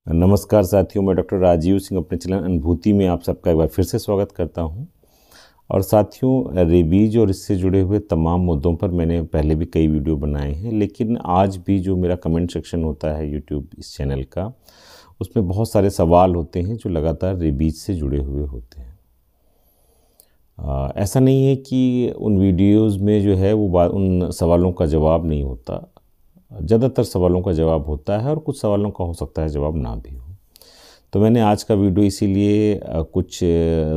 नमस्कार साथियों, मैं डॉक्टर राजीव सिंह अपने चैनल अनुभूति में आप सबका एक बार फिर से स्वागत करता हूं। और साथियों, रेबीज और इससे जुड़े हुए तमाम मुद्दों पर मैंने पहले भी कई वीडियो बनाए हैं, लेकिन आज भी जो मेरा कमेंट सेक्शन होता है यूट्यूब इस चैनल का, उसमें बहुत सारे सवाल होते हैं जो लगातार रेबीज से जुड़े हुए होते हैं। ऐसा नहीं है कि उन वीडियोज़ में जो है वो उन सवालों का जवाब नहीं होता। ज़्यादातर सवालों का जवाब होता है और कुछ सवालों का हो सकता है जवाब ना भी हो। तो मैंने आज का वीडियो इसीलिए कुछ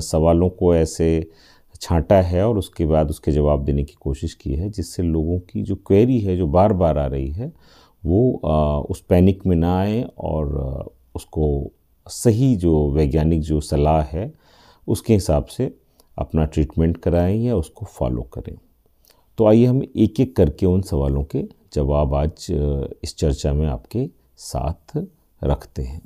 सवालों को ऐसे छांटा है और उसके बाद उसके जवाब देने की कोशिश की है, जिससे लोगों की जो क्वेरी है जो बार बार आ रही है वो उस पैनिक में ना आए और उसको सही जो वैज्ञानिक जो सलाह है उसके हिसाब से अपना ट्रीटमेंट कराएं या उसको फॉलो करें। तो आइए हम एक एक करके उन सवालों के जवाब आज इस चर्चा में आपके साथ रखते हैं।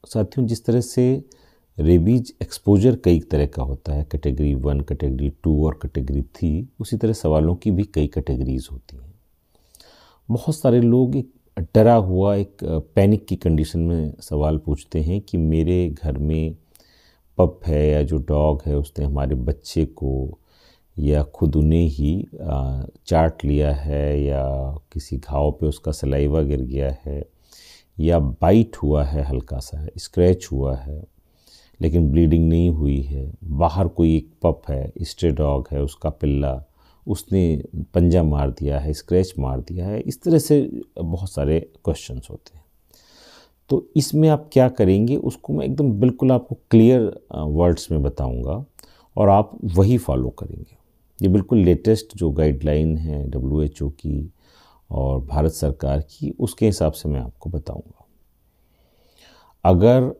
साथियों, जिस तरह से रेबीज एक्सपोजर कई तरह का होता है, कैटेगरी 1, कैटेगरी 2 और कैटेगरी 3, उसी तरह सवालों की भी कई कैटेगरीज होती हैं। बहुत सारे लोग एक डरा हुआ एक पैनिक की कंडीशन में सवाल पूछते हैं कि मेरे घर में पप है या जो डॉग है उसने हमारे बच्चे को या खुद उन्हें ही चाट लिया है, या किसी घाव पे उसका सलाइवा गिर गया है, या बाइट हुआ है, हल्का सा स्क्रैच हुआ है लेकिन ब्लीडिंग नहीं हुई है। बाहर कोई एक पप है, स्ट्रे डॉग है, उसका पिल्ला, उसने पंजा मार दिया है, स्क्रैच मार दिया है। इस तरह से बहुत सारे क्वेश्चंस होते हैं। तो इसमें आप क्या करेंगे उसको मैं एकदम बिल्कुल आपको क्लियर वर्ड्स में बताऊंगा और आप वही फॉलो करेंगे। ये बिल्कुल लेटेस्ट जो गाइडलाइन है WHO की और भारत सरकार की, उसके हिसाब से मैं आपको बताऊंगा। अगर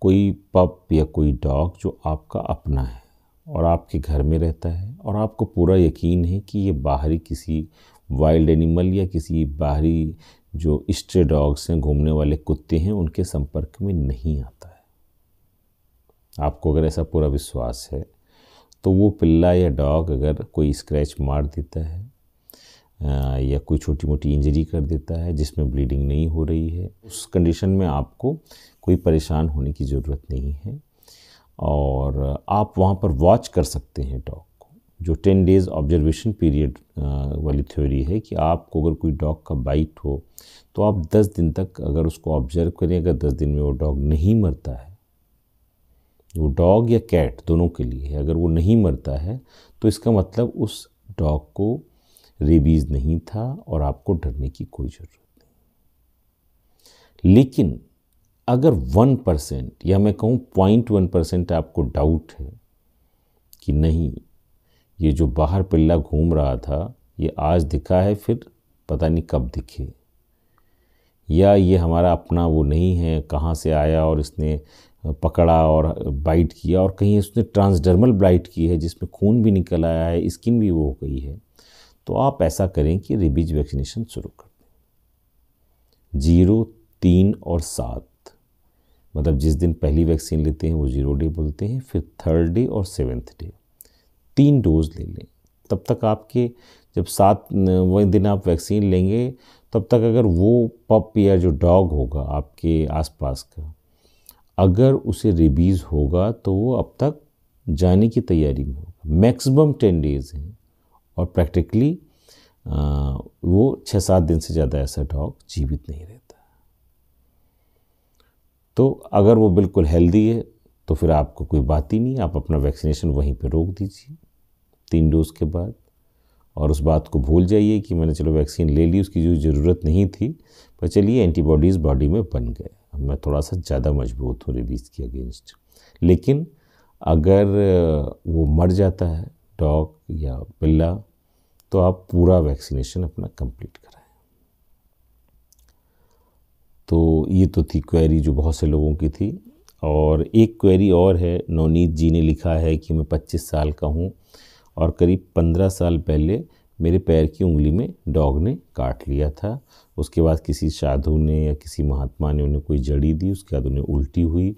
कोई पप या कोई डॉग जो आपका अपना है और आपके घर में रहता है और आपको पूरा यकीन है कि ये बाहरी किसी वाइल्ड एनिमल या किसी बाहरी जो स्ट्रे डॉग्स हैं, घूमने वाले कुत्ते हैं, उनके संपर्क में नहीं आता है, आपको अगर ऐसा पूरा विश्वास है, तो वो पिल्ला या डॉग अगर कोई स्क्रैच मार देता है या कोई छोटी मोटी इंजरी कर देता है जिसमें ब्लीडिंग नहीं हो रही है, उस कंडीशन में आपको कोई परेशान होने की ज़रूरत नहीं है। और आप वहाँ पर वॉच कर सकते हैं डॉग को। जो 10 डेज़ ऑब्जर्वेशन पीरियड वाली थ्योरी है कि आपको अगर कोई डॉग का बाइट हो तो आप 10 दिन तक अगर उसको ऑब्जर्व करें, अगर 10 दिन में वो डॉग नहीं मरता है, वो डॉग या कैट दोनों के लिए है, अगर वो नहीं मरता है तो इसका मतलब उस डॉग को रेबीज़ नहीं था और आपको डरने की कोई ज़रूरत नहीं। लेकिन अगर 1% या मैं कहूँ 0.1% आपको डाउट है कि नहीं, ये जो बाहर पिल्ला घूम रहा था ये आज दिखा है, फिर पता नहीं कब दिखे, या ये हमारा अपना वो नहीं है, कहाँ से आया और इसने पकड़ा और बाइट किया, और कहीं इसने ट्रांसडर्मल बाइट की है जिसमें खून भी निकल आया है, स्किन भी वो हो गई है, तो आप ऐसा करें कि रेबीज वैक्सीनेशन शुरू कर दें। 0, 3 और 7, मतलब जिस दिन पहली वैक्सीन लेते हैं वो 0 डे बोलते हैं, फिर 3rd डे और 7th डे 3 डोज ले लें। तब तक आपके जब 7वें दिन आप वैक्सीन लेंगे तब तक अगर वो पप या जो डॉग होगा आपके आसपास का, अगर उसे रेबीज़ होगा तो वो अब तक जाने की तैयारी में होगा। मैक्सिमम 10 डेज़ हैं और प्रैक्टिकली वो 6-7 दिन से ज़्यादा ऐसा डॉग जीवित नहीं रहता। तो अगर वो बिल्कुल हेल्दी है तो फिर आपको कोई बात ही नहीं, आप अपना वैक्सीनेशन वहीं पे रोक दीजिए 3 डोज के बाद, और उस बात को भूल जाइए कि मैंने चलो वैक्सीन ले ली, उसकी जो ज़रूरत नहीं थी, पर चलिए एंटीबॉडीज़ बॉडी में बन गए, मैं थोड़ा सा ज़्यादा मजबूत हूँ रेबीज़ के अगेंस्ट। लेकिन अगर वो मर जाता है डॉग या पिल्ला तो आप पूरा वैक्सीनेशन अपना कंप्लीट कराएं। तो ये तो थी क्वेरी जो बहुत से लोगों की थी। और एक क्वेरी और है, नवनीत जी ने लिखा है कि मैं 25 साल का हूँ और करीब 15 साल पहले मेरे पैर की उंगली में डॉग ने काट लिया था। उसके बाद किसी साधु ने या किसी महात्मा ने उन्हें कोई जड़ी दी, उसके बाद उन्हें उल्टी हुई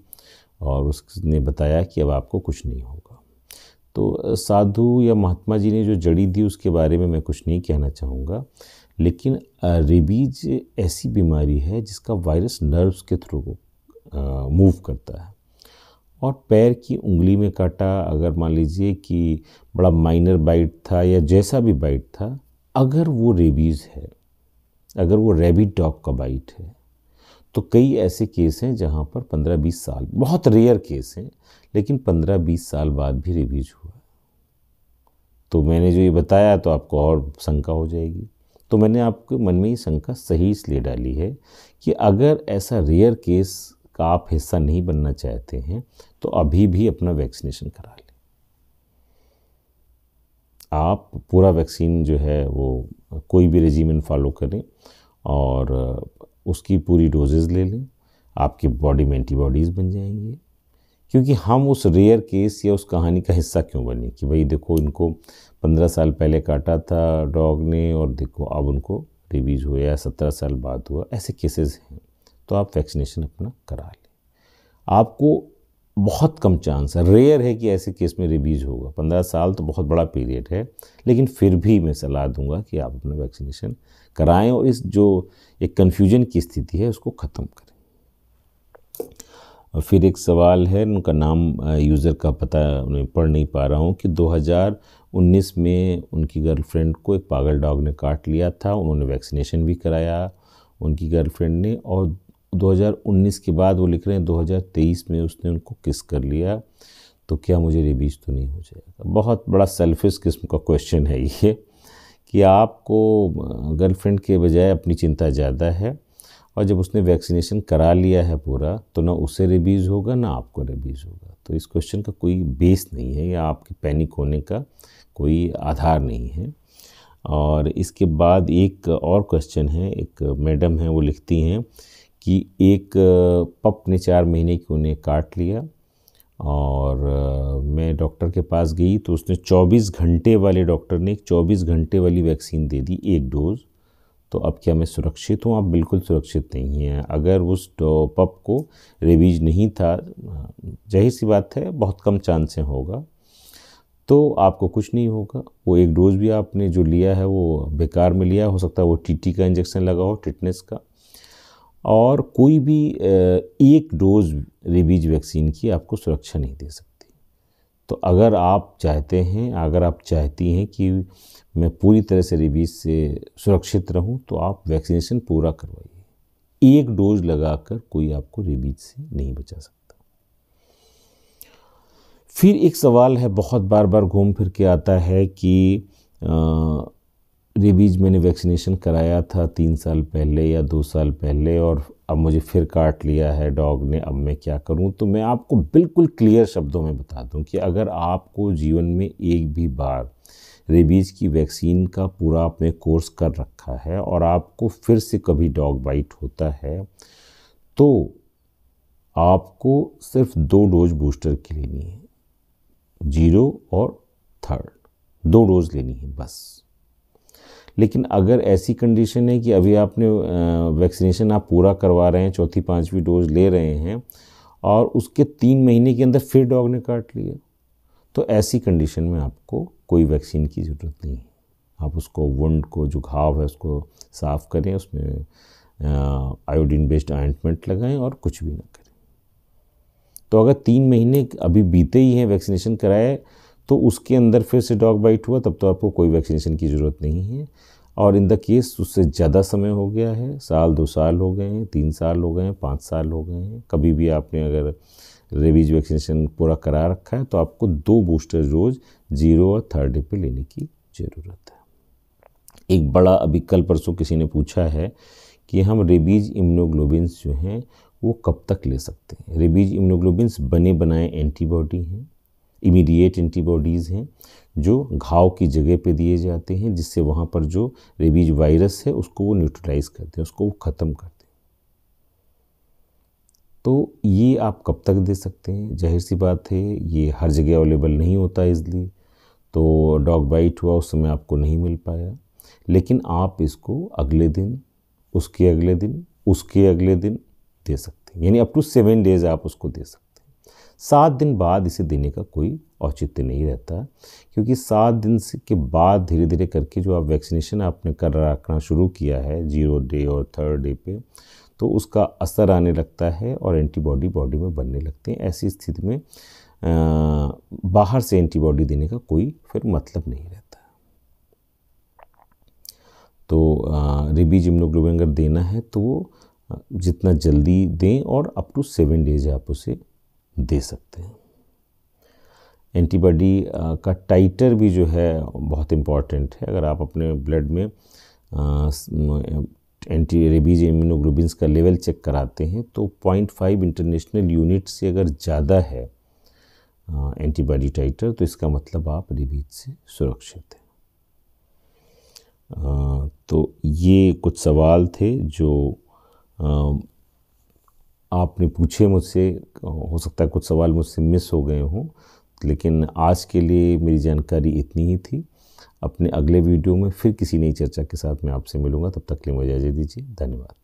और उसने बताया कि अब आपको कुछ नहीं होगा। तो साधु या महात्मा जी ने जो जड़ी दी उसके बारे में मैं कुछ नहीं कहना चाहूँगा, लेकिन रेबीज ऐसी बीमारी है जिसका वायरस नर्व्स के थ्रू मूव करता है, और पैर की उंगली में काटा, अगर मान लीजिए कि बड़ा माइनर बाइट था या जैसा भी बाइट था, अगर वो रेबीज़ है, अगर वो रैबिड डॉग का बाइट है, तो कई ऐसे केस हैं जहाँ पर 15-20 साल, बहुत रेयर केस हैं, लेकिन 15-20 साल बाद भी रेबीज हुआ। तो मैंने जो ये बताया तो आपको और शंका हो जाएगी, तो मैंने आपके मन में ये शंका सही इसलिए डाली है कि अगर ऐसा रेयर केस का आप हिस्सा नहीं बनना चाहते हैं तो अभी भी अपना वैक्सीनेशन करा लें। आप पूरा वैक्सीन जो है वो कोई भी रेजिमेंट फॉलो करें और उसकी पूरी डोजेज़ ले लें, आपकी बॉडी में एंटीबॉडीज़ बन जाएंगी। क्योंकि हम उस रेयर केस या उस कहानी का हिस्सा क्यों बने कि भाई देखो इनको 15 साल पहले काटा था डॉग ने और देखो अब उनको रेबीज हुआ या 17 साल बाद हुआ, ऐसे केसेस हैं। तो आप वैक्सीनेशन अपना करा लें। आपको बहुत कम चांस है, रेयर है कि ऐसे केस में रेबीज होगा। 15 साल तो बहुत बड़ा पीरियड है, लेकिन फिर भी मैं सलाह दूंगा कि आप अपना वैक्सीनेशन कराएं और इस जो एक कन्फ्यूजन की स्थिति है उसको ख़त्म करें। और फिर एक सवाल है, उनका नाम यूज़र का पता मैं पढ़ नहीं पा रहा हूँ, कि 2019 में उनकी गर्लफ्रेंड को एक पागल डॉग ने काट लिया था, उन्होंने वैक्सीनेशन भी कराया उनकी गर्लफ्रेंड ने, और 2019 के बाद वो लिख रहे हैं 2023 में उसने उनको किस कर लिया, तो क्या मुझे रेबीज तो नहीं हो जाएगा। बहुत बड़ा सेल्फिश किस्म का क्वेश्चन है ये, कि आपको गर्लफ्रेंड के बजाय अपनी चिंता ज़्यादा है, और जब उसने वैक्सीनेशन करा लिया है पूरा, तो ना उससे रेबीज़ होगा ना आपको रेबीज़ होगा। तो इस क्वेश्चन का कोई बेस नहीं है या आपके पैनिक होने का कोई आधार नहीं है। और इसके बाद एक और क्वेश्चन है, एक मैडम हैं वो लिखती हैं कि एक पप ने 4 महीने की उन्हें काट लिया, और मैं डॉक्टर के पास गई तो उसने 24 घंटे वाले डॉक्टर ने 24 घंटे वाली वैक्सीन दे दी, 1 डोज़। तो अब क्या मैं सुरक्षित हूँ? आप बिल्कुल सुरक्षित नहीं हैं। अगर उस पप को रेबीज नहीं था, जाहिर सी बात है बहुत कम चांस होगा, तो आपको कुछ नहीं होगा। वो 1 डोज़ भी आपने जो लिया है वो बेकार में लिया, हो सकता है वो टीटी का इंजेक्शन लगा हो, टिटनेस का, और कोई भी 1 डोज़ रेबीज वैक्सीन की आपको सुरक्षा नहीं दे सकती। तो अगर आप चाहते हैं, अगर आप चाहती हैं कि मैं पूरी तरह से रेबीज से सुरक्षित रहूं, तो आप वैक्सीनेशन पूरा करवाइए। 1 डोज लगाकर कोई आपको रेबीज से नहीं बचा सकता। फिर एक सवाल है, बहुत बार बार घूम फिर के आता है कि रेबीज मैंने वैक्सीनेशन कराया था 3 साल पहले या 2 साल पहले, और अब मुझे फिर काट लिया है डॉग ने, अब मैं क्या करूं? तो मैं आपको बिल्कुल क्लियर शब्दों में बता दूं कि अगर आपको जीवन में एक भी बार रेबीज की वैक्सीन का पूरा आपने कोर्स कर रखा है और आपको फिर से कभी डॉग बाइट होता है, तो आपको सिर्फ 2 डोज बूस्टर की लेनी है, 0 और 3rd 2 डोज लेनी है बस। लेकिन अगर ऐसी कंडीशन है कि अभी आपने वैक्सीनेशन आप पूरा करवा रहे हैं, 4थी 5वीं डोज ले रहे हैं, और उसके 3 महीने के अंदर फिर डॉग ने काट लिया, तो ऐसी कंडीशन में आपको कोई वैक्सीन की ज़रूरत नहीं है। आप उसको वुंड को, जो घाव है उसको साफ़ करें, उसमें आयोडीन बेस्ड ऑइंटमेंट लगाएं और कुछ भी ना करें। तो अगर 3 महीने अभी बीते ही हैं वैक्सीनेशन कराए, तो उसके अंदर फिर से डॉग बाइट हुआ, तब तो आपको कोई वैक्सीनेशन की ज़रूरत नहीं है। और इन द केस उससे ज़्यादा समय हो गया है, साल 2 साल हो गए हैं, 3 साल हो गए हैं, 5 साल हो गए हैं, कभी भी आपने अगर रेबीज वैक्सीनेशन पूरा करा रखा है, तो आपको 2 बूस्टर डोज 0 और 3rd डे पे लेने की ज़रूरत है। एक बड़ा, अभी कल परसों किसी ने पूछा है कि हम रेबीज इम्यूनोग्लोबिन्स जो हैं वो कब तक ले सकते हैं। रेबीज इम्यूनोग्लोबिन्स बने बनाए एंटीबॉडी हैं, इमीडिएट एंटीबॉडीज़ हैं, जो घाव की जगह पे दिए जाते हैं, जिससे वहाँ पर जो रेबीज वायरस है उसको वो न्यूट्रलाइज करते हैं, उसको वो ख़त्म करते हैं। तो ये आप कब तक दे सकते हैं? जाहिर सी बात है ये हर जगह अवेलेबल नहीं होता इजली, तो डॉग बाइट हुआ उस समय आपको नहीं मिल पाया, लेकिन आप इसको अगले दिन, उसके अगले दिन, उसके अगले दिन दे सकते हैं, यानी अप टू 7 डेज़ आप उसको दे सकते हैं। 7 दिन बाद इसे देने का कोई औचित्य नहीं रहता, क्योंकि 7 दिन के बाद धीरे धीरे करके जो आप वैक्सीनेशन आपने कर रखना शुरू किया है 0 डे और 3rd डे पे, तो उसका असर आने लगता है और एंटीबॉडी बॉडी में बनने लगते हैं। ऐसी स्थिति में बाहर से एंटीबॉडी देने का कोई फिर मतलब नहीं रहता। तो रेबीज इम्यूनोग्लोबिन अगर देना है तो वो जितना जल्दी दें और अप टू 7 डेज आप उसे दे सकते हैं। एंटीबॉडी का टाइटर भी जो है बहुत इम्पॉर्टेंट है। अगर आप अपने ब्लड में एंटी रेबीज इम्यूनोग्लोबिन का लेवल चेक कराते हैं तो 0.5 इंटरनेशनल यूनिट से अगर ज़्यादा है एंटीबॉडी टाइटर, तो इसका मतलब आप रेबीज से सुरक्षित हैं। तो ये कुछ सवाल थे जो आपने पूछे मुझसे। हो सकता है कुछ सवाल मुझसे मिस हो गए हों, लेकिन आज के लिए मेरी जानकारी इतनी ही थी। अपने अगले वीडियो में फिर किसी नई चर्चा के साथ मैं आपसे मिलूंगा। तब तक के लिए मुझे इजाज़त दीजिए। धन्यवाद।